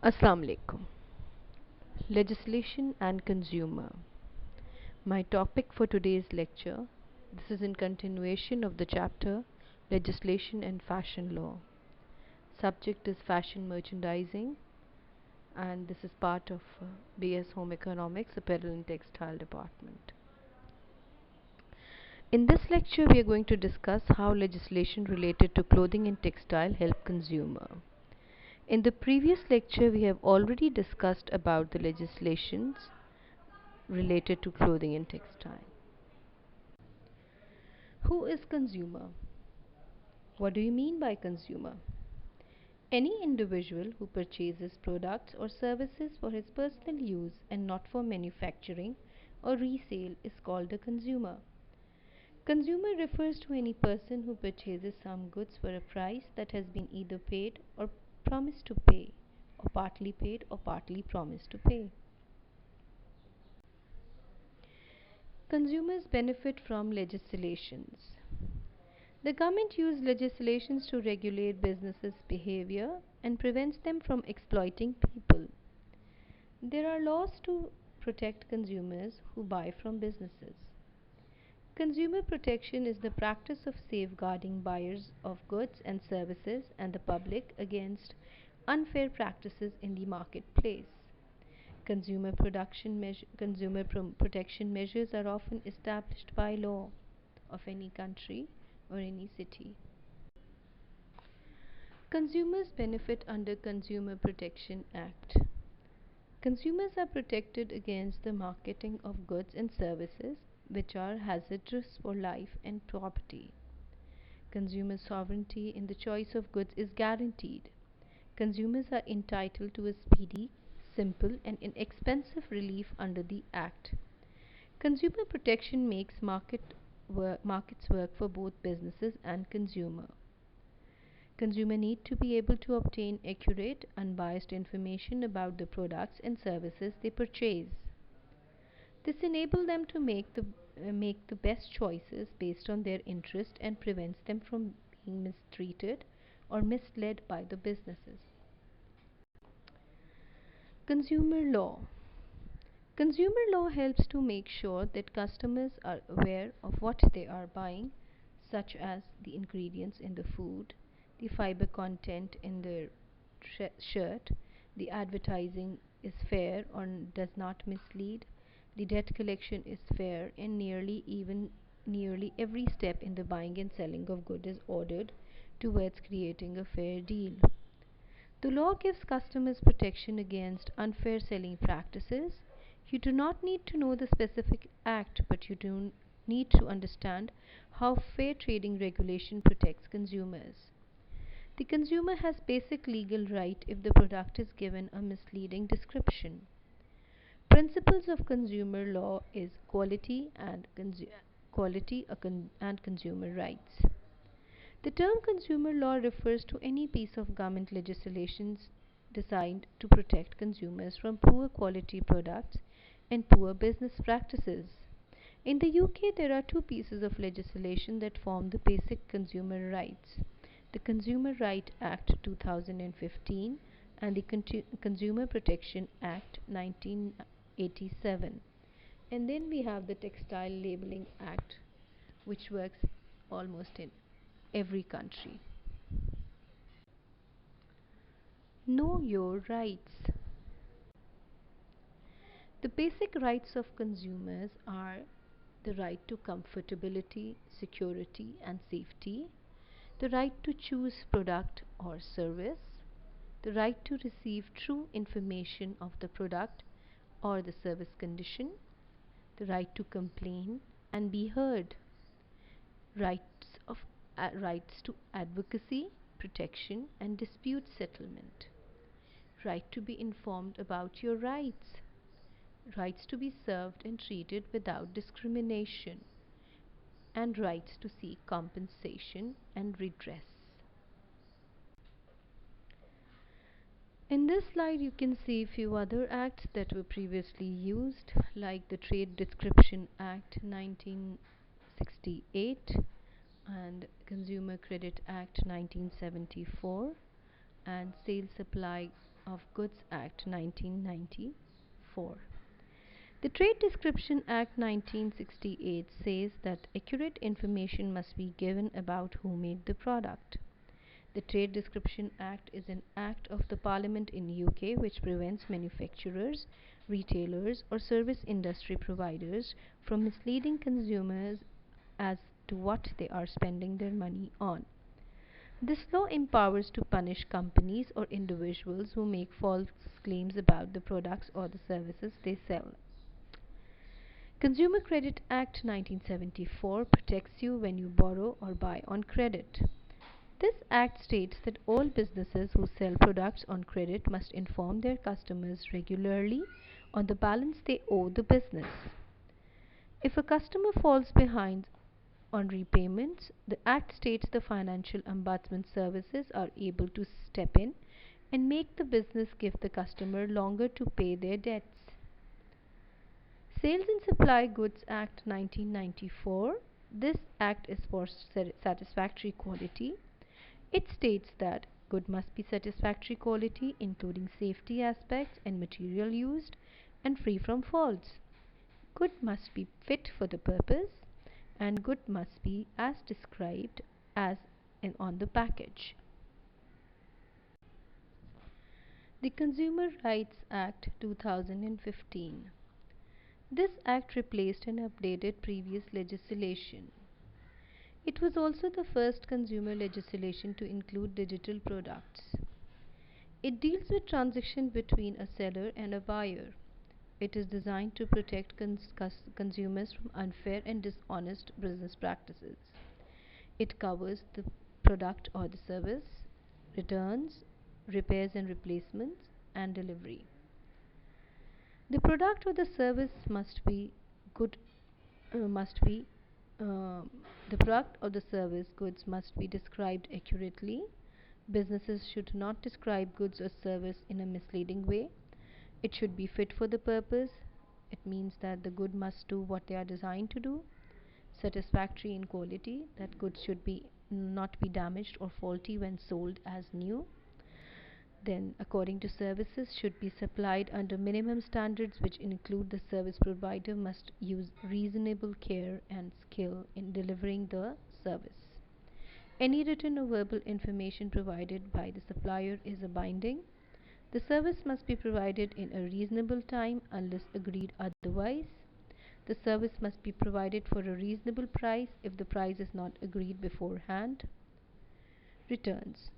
Assalamu alaikum. Legislation and consumer. My topic for today's lecture. This is in continuation of the chapter Legislation and Fashion Law. Subject is fashion merchandising, and this is part of BS Home Economics Apparel and Textile Department. In this lecture we are going to discuss how legislation related to clothing and textile help consumer. In the previous lecture we have already discussed about the legislations related to clothing and textile. Who is consumer? What do you mean by consumer? Any individual who purchases products or services for his personal use and not for manufacturing or resale is called a consumer. Consumer refers to any person who purchases some goods for a price that has been either paid or promised to pay, or partly paid or partly promised to pay. Consumers benefit from legislations. The government uses legislations to regulate businesses' behavior and prevents them from exploiting people. There are laws to protect consumers who buy from businesses. Consumer protection is the practice of safeguarding buyers of goods and services and the public against unfair practices in the marketplace. Consumer protection measures are often established by law of any country or any city. Consumers benefit under Consumer Protection Act. Consumers are protected against the marketing of goods and services which are hazardous for life and property. Consumer sovereignty in the choice of goods is guaranteed. Consumers are entitled to a speedy, simple and inexpensive relief under the Act. Consumer protection makes markets work for both businesses and consumer. Consumer need to be able to obtain accurate, unbiased information about the products and services they purchase. This enables them to make the best choices based on their interest and prevents them from being mistreated or misled by the businesses. Consumer law. Consumer law helps to make sure that customers are aware of what they are buying, such as the ingredients in the food, the fiber content in the shirt, the advertising is fair or does not mislead, the debt collection is fair, and nearly every step in the buying and selling of goods is ordered towards creating a fair deal. The law gives customers protection against unfair selling practices. You do not need to know the specific act, but you do need to understand how fair trading regulation protects consumers. The consumer has basic legal right if the product is given a misleading description. Principles of consumer law is quality and consumer rights. The term consumer law refers to any piece of government legislation designed to protect consumers from poor quality products and poor business practices. In the UK, there are two pieces of legislation that form the basic consumer rights: the Consumer Right Act 2015 and the Consumer Protection Act 1987. And then we have the Textile Labeling Act, which works almost in every country. Know your rights. The basic rights of consumers are the right to comfortability, security and safety, the right to choose product or service, the right to receive true information of the product or the service condition, the right to complain and be heard, rights to advocacy, protection and dispute settlement, right to be informed about your rights to be served and treated without discrimination, and rights to seek compensation and redress. In this slide you can see a few other acts that were previously used, like the Trade Description Act 1968 and Consumer Credit Act 1974 and Sale Supply of Goods Act 1994. The Trade Description Act 1968 says that accurate information must be given about who made the product. The Trade Description Act is an act of the Parliament in UK which prevents manufacturers, retailers or service industry providers from misleading consumers as to what they are spending their money on. This law empowers to punish companies or individuals who make false claims about the products or the services they sell. Consumer Credit Act 1974 protects you when you borrow or buy on credit. This act states that all businesses who sell products on credit must inform their customers regularly on the balance they owe the business. If a customer falls behind on repayments, the Act states the Financial Ombudsman Services are able to step in and make the business give the customer longer to pay their debts. Sales and Supply Goods Act 1994. This act is for satisfactory quality. It states that good must be satisfactory quality, including safety aspects and material used, and free from faults. Good must be fit for the purpose, and good must be as described as on the package. The Consumer Rights Act 2015. This act replaced and updated previous legislation. It was also the first consumer legislation to include digital products. It deals with transaction between a seller and a buyer. It is designed to protect consumers from unfair and dishonest business practices. It covers the product or the service, returns, repairs and replacements, and delivery. The product or the service must be good must be the product or the service goods must be described accurately. Businesses should not describe goods or service in a misleading way. It should be fit for the purpose. It means that the good must do what they are designed to do. Satisfactory in quality, that goods should be not be damaged or faulty when sold as new. Then, according to services, should be supplied under minimum standards, which include the service provider must use reasonable care and skill in delivering the service. Any written or verbal information provided by the supplier is a binding. The service must be provided in a reasonable time unless agreed otherwise. The service must be provided for a reasonable price if the price is not agreed beforehand. Returns.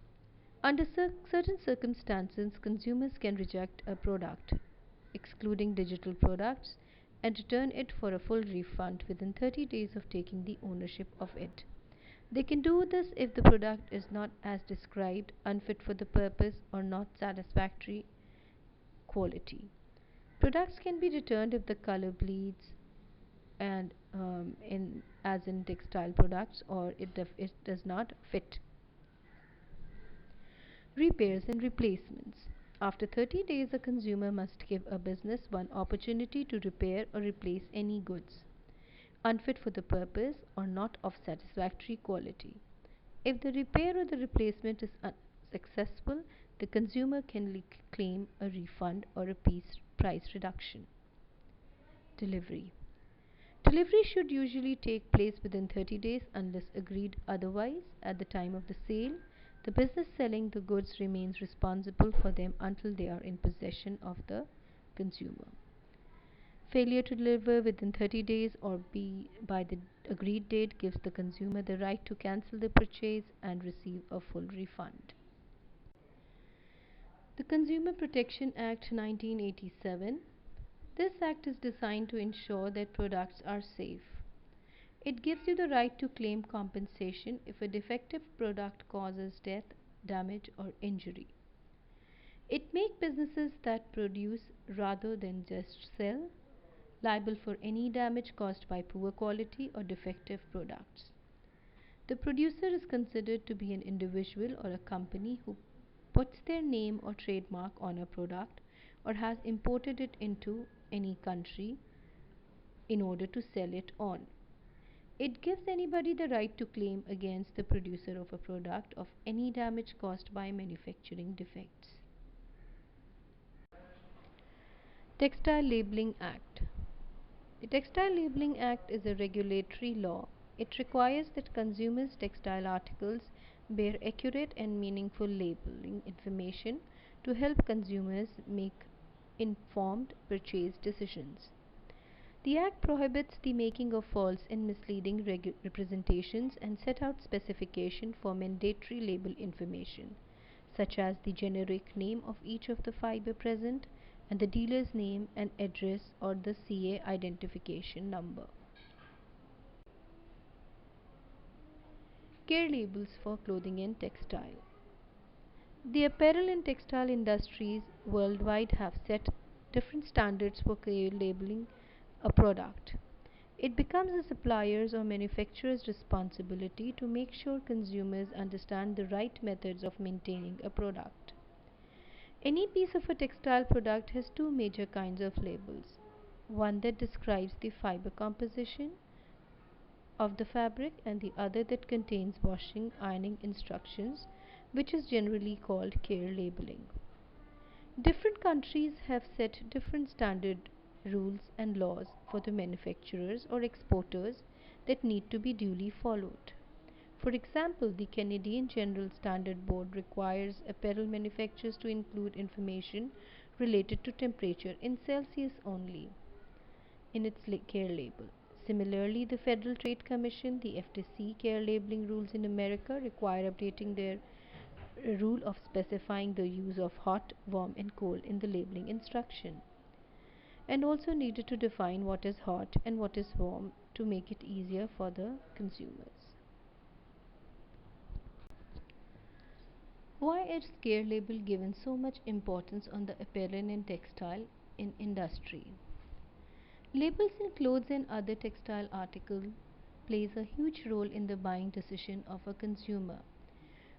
Under certain circumstances, consumers can reject a product, excluding digital products, and return it for a full refund within 30 days of taking the ownership of it. They can do this if the product is not as described, unfit for the purpose, or not satisfactory quality. Products can be returned if the color bleeds, and as in textile products, or it does not fit. Repairs and replacements. After 30 days, a consumer must give a business one opportunity to repair or replace any goods unfit for the purpose or not of satisfactory quality. If the repair or the replacement is unsuccessful, the consumer can claim a refund or a price reduction. Delivery. Delivery should usually take place within 30 days unless agreed otherwise. At the time of the sale, the business selling the goods remains responsible for them until they are in possession of the consumer. Failure to deliver within 30 days or by the agreed date gives the consumer the right to cancel the purchase and receive a full refund. The Consumer Protection Act 1987. This act is designed to ensure that products are safe. It gives you the right to claim compensation if a defective product causes death, damage, or injury. It makes businesses that produce rather than just sell liable for any damage caused by poor quality or defective products. The producer is considered to be an individual or a company who puts their name or trademark on a product or has imported it into any country in order to sell it on. It gives anybody the right to claim against the producer of a product of any damage caused by manufacturing defects. Textile Labeling Act. The Textile Labeling Act is a regulatory law. It requires that consumers' textile articles bear accurate and meaningful labeling information to help consumers make informed purchase decisions. The Act prohibits the making of false and misleading representations and set out specification for mandatory label information, such as the generic name of each of the fiber present and the dealer's name and address or the CA identification number. Care labels for clothing and textile. The apparel and textile industries worldwide have set different standards for care labeling a product. It becomes the supplier's or manufacturer's responsibility to make sure consumers understand the right methods of maintaining a product. Any piece of a textile product has two major kinds of labels: one that describes the fiber composition of the fabric and the other that contains washing ironing instructions, which is generally called care labeling. Different countries have set different standard rules and laws for the manufacturers or exporters that need to be duly followed. For example, the Canadian General Standard Board requires apparel manufacturers to include information related to temperature in Celsius only in its care label. Similarly, the Federal Trade Commission, the FTC, care labeling rules in America require updating their rule of specifying the use of hot, warm, and cold in the labeling instruction, and also needed to define what is hot and what is warm to make it easier for the consumers. Why is care label given so much importance on the apparel and textile industry? Labels in clothes and other textile articles plays a huge role in the buying decision of a consumer.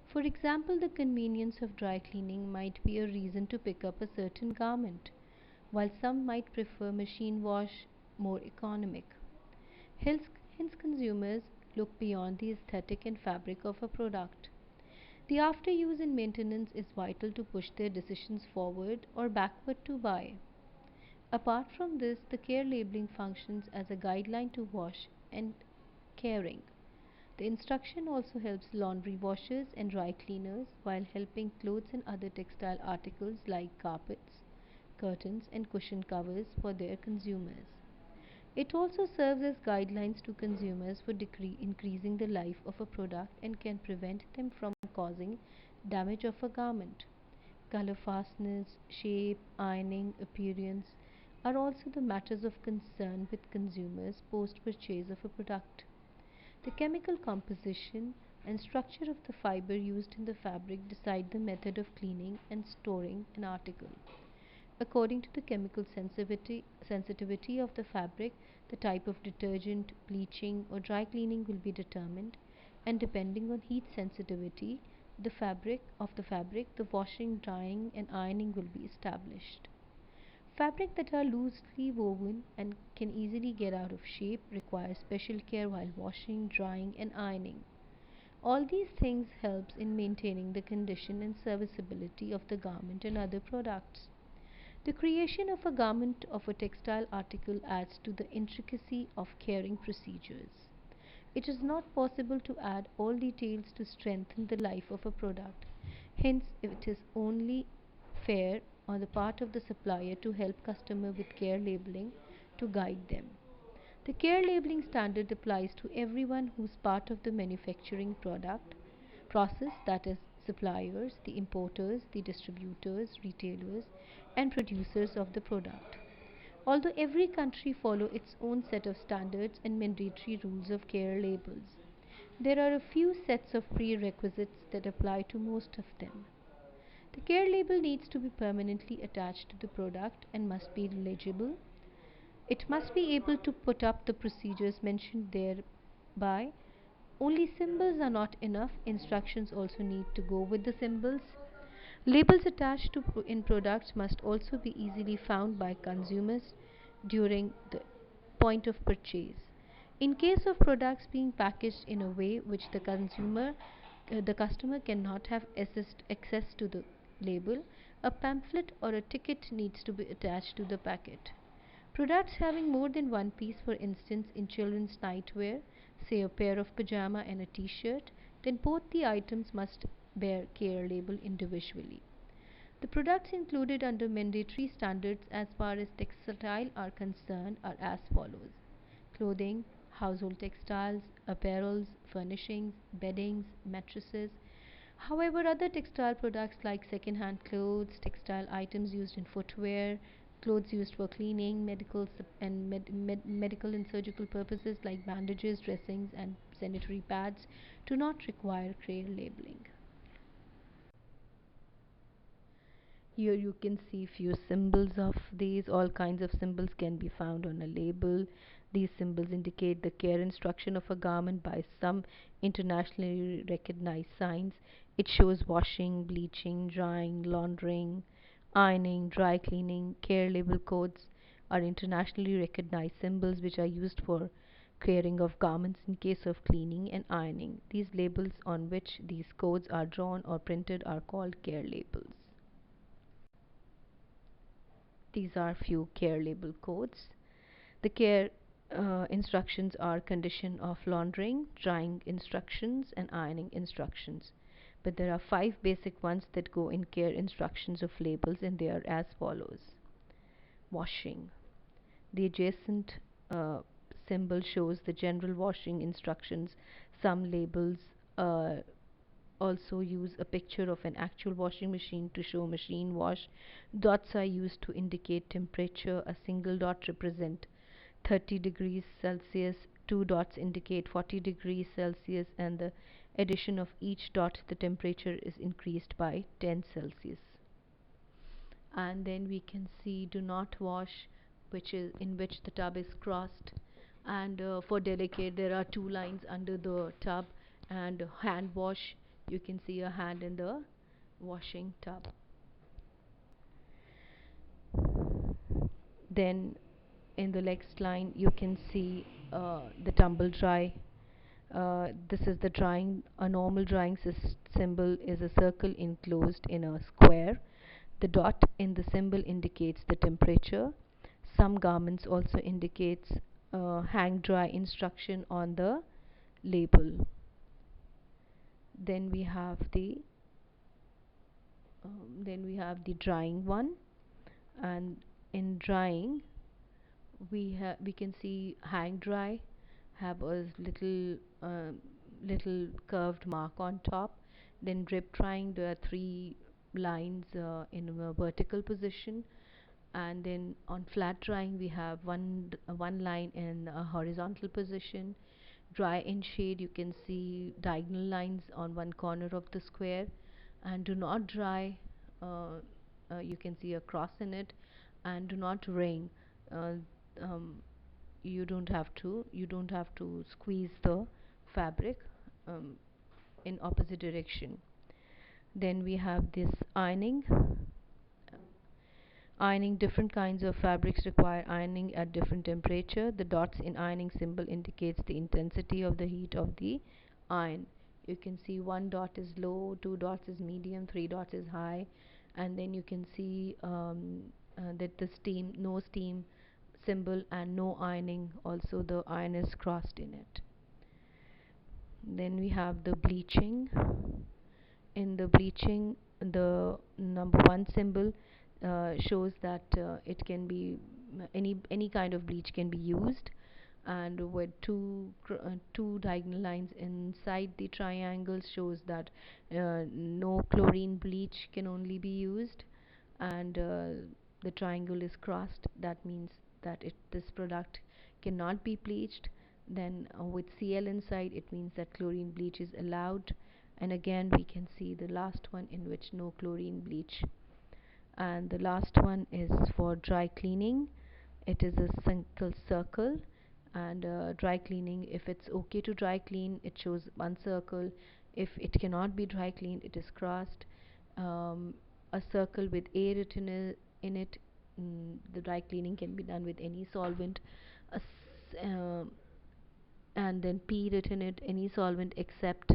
For example, the convenience of dry cleaning might be a reason to pick up a certain garment, while some might prefer machine wash, more economic. Hence, consumers look beyond the aesthetic and fabric of a product. The after use and maintenance is vital to push their decisions forward or backward to buy. Apart from this, the care labeling functions as a guideline to wash and caring. The instruction also helps laundry washers and dry cleaners while helping clothes and other textile articles like carpets, curtains, and cushion covers for their consumers. It also serves as guidelines to consumers for increasing the life of a product and can prevent them from causing damage of a garment. Color fastness, shape, ironing, appearance are also the matters of concern with consumers post purchase of a product. The chemical composition and structure of the fiber used in the fabric decide the method of cleaning and storing an article. According to the chemical sensitivity of the fabric, the type of detergent, bleaching, or dry cleaning will be determined, and depending on heat sensitivity the fabric, the washing, drying, and ironing will be established. Fabric that are loosely woven and can easily get out of shape require special care while washing, drying, and ironing. All these things helps in maintaining the condition and serviceability of the garment and other products. The creation of a garment of a textile article adds to the intricacy of caring procedures. It is not possible to add all details to strengthen the life of a product. Hence, it is only fair on the part of the supplier to help customer with care labeling to guide them. The care labeling standard applies to everyone who is part of the manufacturing product process, that is suppliers, the importers, the distributors, retailers, and producers of the product. Although every country follow its own set of standards and mandatory rules of care labels, there are a few sets of prerequisites that apply to most of them. The care label needs to be permanently attached to the product and must be legible. It must be able to put up the procedures mentioned thereby. Only symbols are not enough, instructions also need to go with the symbols. Labels attached in products must also be easily found by consumers during the point of purchase. In case of products being packaged in a way which the customer cannot have access to the label, a pamphlet or a ticket needs to be attached to the packet. Products having more than one piece, for instance, in children's nightwear, say a pair of pajama and a t-shirt, then both the items must bear care label individually. The products included under mandatory standards as far as textile are concerned are as follows: clothing, household textiles, apparels, furnishings, beddings, mattresses. However, other textile products like second-hand clothes, textile items used in footwear, clothes used for cleaning, medical and surgical purposes like bandages, dressings, and sanitary pads do not require clear labeling. Here you can see few symbols of these. All kinds of symbols can be found on a label. These symbols indicate the care instruction of a garment by some internationally recognized signs. It shows washing, bleaching, drying, laundering, ironing, dry cleaning. Care label codes are internationally recognized symbols which are used for clearing of garments in case of cleaning and ironing. These labels on which these codes are drawn or printed are called care labels. These are few care label codes. The care instructions are condition of laundering, drying instructions, and ironing instructions. But there are five basic ones that go in care instructions of labels, and they are as follows: washing. The adjacent uh, symbol shows the general washing instructions. Some labels uh, also use a picture of an actual washing machine to show machine wash. Dots are used to indicate temperature. A single dot represents 30 degrees Celsius, two dots indicate 40 degrees Celsius, and the addition of each dot the temperature is increased by 10 Celsius. And then we can see do not wash, which is in which the tub is crossed, and for delicate there are two lines under the tub. And hand wash, you can see a hand in the washing tub. Then in the next line you can see the tumble dry. This is the drying. A normal drying symbol is a circle enclosed in a square. The dot in the symbol indicates the temperature. Some garments also indicates hang dry instruction on the label. Then we have the drying one. And in drying we can see hang dry have a little curved mark on top. Then drip drying, there are three lines in a vertical position. And then on flat drying we have one line in a horizontal position. Dry in shade, you can see diagonal lines on one corner of the square. And do not dry, uh, you can see a cross in it. And do not wring, uh, um, you don't have to squeeze the fabric um, in opposite direction. Then we have this ironing. Ironing, different kinds of fabrics require ironing at different temperature. The dots in ironing symbol indicates the intensity of the heat of the iron. You can see one dot is low, two dots is medium, three dots is high. And then you can see that the no steam symbol and no ironing, also the iron is crossed in it. Then we have the bleaching. In the bleaching, the number one symbol shows that it can be any kind of bleach can be used. And with two diagonal lines inside the triangle shows that no chlorine bleach can only be used. And the triangle is crossed, that means that this product cannot be bleached. Then with Cl inside, it means that chlorine bleach is allowed. And again we can see the last one in which no chlorine bleach. And the last one is for dry cleaning. It is a single circle. And dry cleaning, if it's okay to dry clean, it shows one circle. If it cannot be dry cleaned, it is crossed. A circle with A written in it. The dry cleaning can be done with any solvent. And then P written it, any solvent except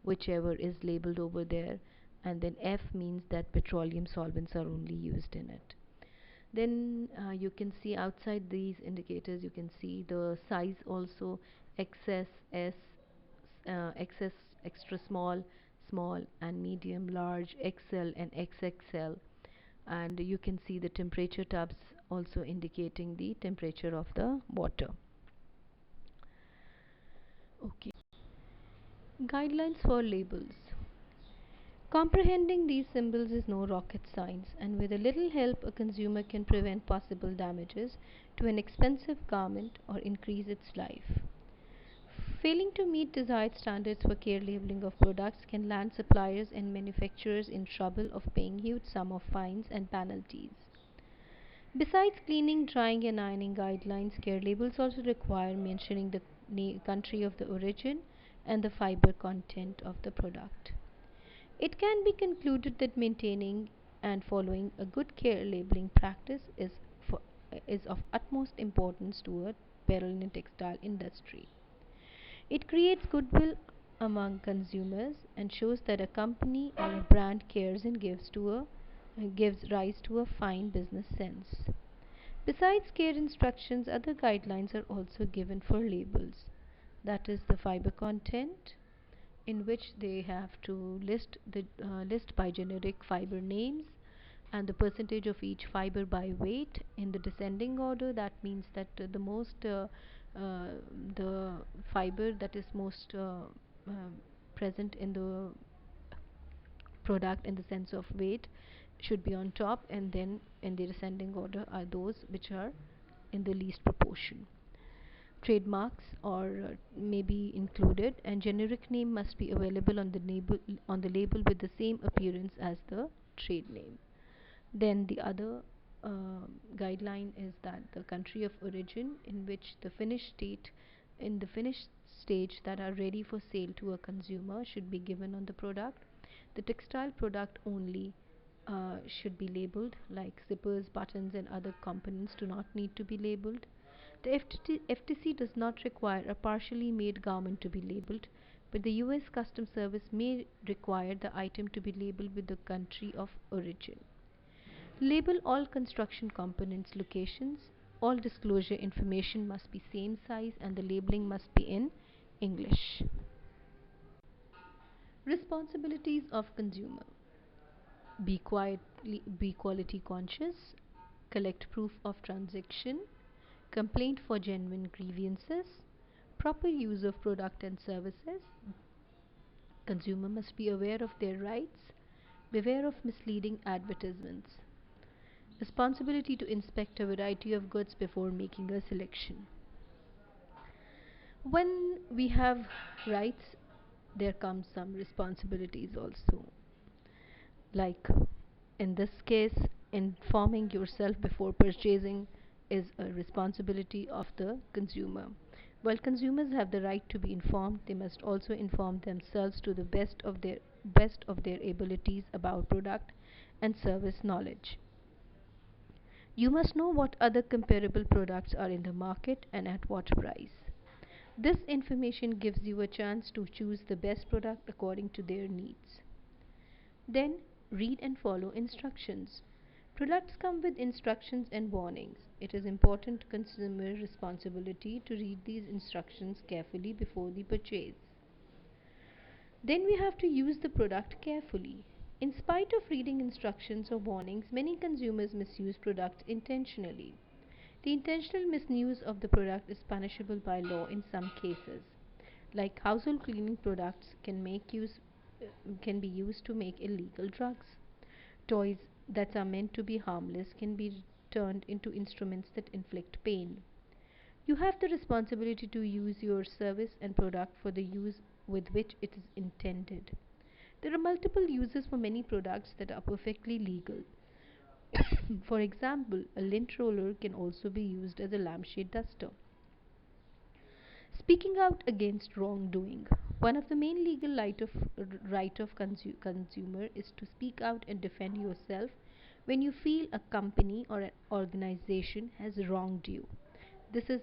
whichever is labeled over there. and then F means that petroleum solvents are only used in it. Then you can see outside these indicators, you can see the size also: XS, S, XS, extra small, small, and medium, large, XL, and XXL. And you can see the temperature tabs also indicating the temperature of the water. Okay. Guidelines for labels. Comprehending these symbols is no rocket science, and with a little help, a consumer can prevent possible damages to an expensive garment or increase its life. Failing to meet desired standards for care labeling of products can land suppliers and manufacturers in trouble of paying huge sum of fines and penalties. Besides cleaning, drying, and ironing guidelines, care labels also require mentioning the country of the origin and the fiber content of the product. It can be concluded that maintaining and following a good care labeling practice for, is of utmost importance to a apparel and textile industry. It creates goodwill among consumers and shows that a company or a brand cares and gives rise to a fine business sense. Besides care instructions, other guidelines are also given for labels. That is the fiber content, in which they have to list by generic fiber names and the percentage of each fiber by weight in the descending order. That means that uh, the fiber that is most present in the product in the sense of weight should be on top, and then in the descending order are those which are in the least proportion. Trademarks or may be included, and generic name must be available on the label with the same appearance as the trade name. Then the other guideline is that the country of origin, in which the finished stage that are ready for sale to a consumer should be given on the product. The textile product only should be labeled, like zippers, buttons, and other components do not need to be labeled. The FTC does not require a partially made garment to be labeled, but the US Customs Service may require the item to be labeled with the country of origin. Label all construction components locations. All disclosure information must be same size and the labeling must be in English. Responsibilities of consumer. Be quality conscious. Collect proof of transaction. Complaint for genuine grievances. Proper use of product and services. Consumer must be aware of their rights. Beware of misleading advertisements. Responsibility to inspect a variety of goods before making a selection. When we have rights, there comes some responsibilities also. Like in this case, informing yourself before purchasing is a responsibility of the consumer. While consumers have the right to be informed, they must also inform themselves to the best of their abilities about product and service knowledge. You must know what other comparable products are in the market and at what price. This information gives you a chance to choose the best product according to their needs. Then, read and follow instructions. Products come with instructions and warnings. It is important consumer responsibility to read these instructions carefully before the purchase. Then we have to use the product carefully. In spite of reading instructions or warnings, many consumers misuse products intentionally. The intentional misuse of the product is punishable by law in some cases. Like household cleaning products can be used to make illegal drugs. Toys that are meant to be harmless can be turned into instruments that inflict pain. You have the responsibility to use your service and product for the use with which it is intended. There are multiple uses for many products that are perfectly legal. For example, a lint roller can also be used as a lampshade duster. Speaking out against wrongdoing. One of the main legal right of consumer is to speak out and defend yourself when you feel a company or an organization has wronged you. This is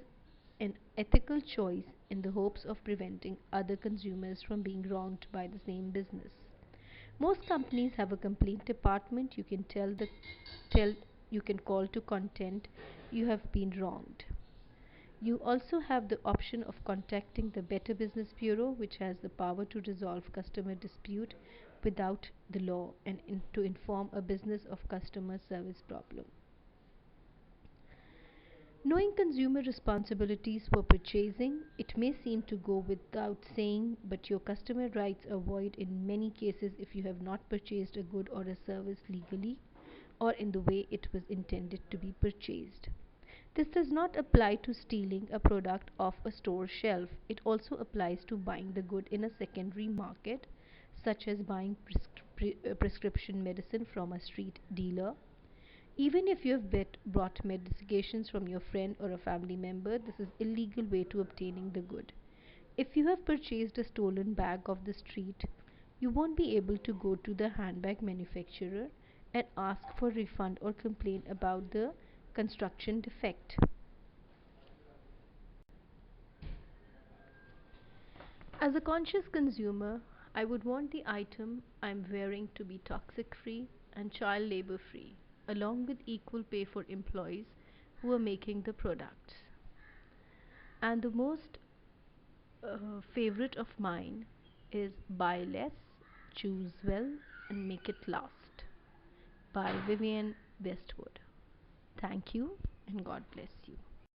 an ethical choice in the hopes of preventing other consumers from being wronged by the same business. Most companies have a complaint department tell you can call to content you have been wronged. You also have the option of contacting the Better Business Bureau, which has the power to resolve customer dispute without the law and to inform a business of customer service problem. Knowing consumer responsibilities for purchasing, it may seem to go without saying, but your customer rights are void in many cases if you have not purchased a good or a service legally or in the way it was intended to be purchased. This does not apply to stealing a product off a store shelf. It also applies to buying the good in a secondary market, such as buying prescription medicine from a street dealer. Even if you have brought medications from your friend or a family member, this is illegal way to obtaining the good. If you have purchased a stolen bag off the street, you won't be able to go to the handbag manufacturer and ask for refund or complain about the construction defect. As a conscious consumer, I would want the item I'm wearing to be toxic free and child labor free, along with equal pay for employees who are making the products. And the most favorite of mine is Buy Less, Choose Well, and Make It Last by Vivienne Westwood. Thank you and God bless you.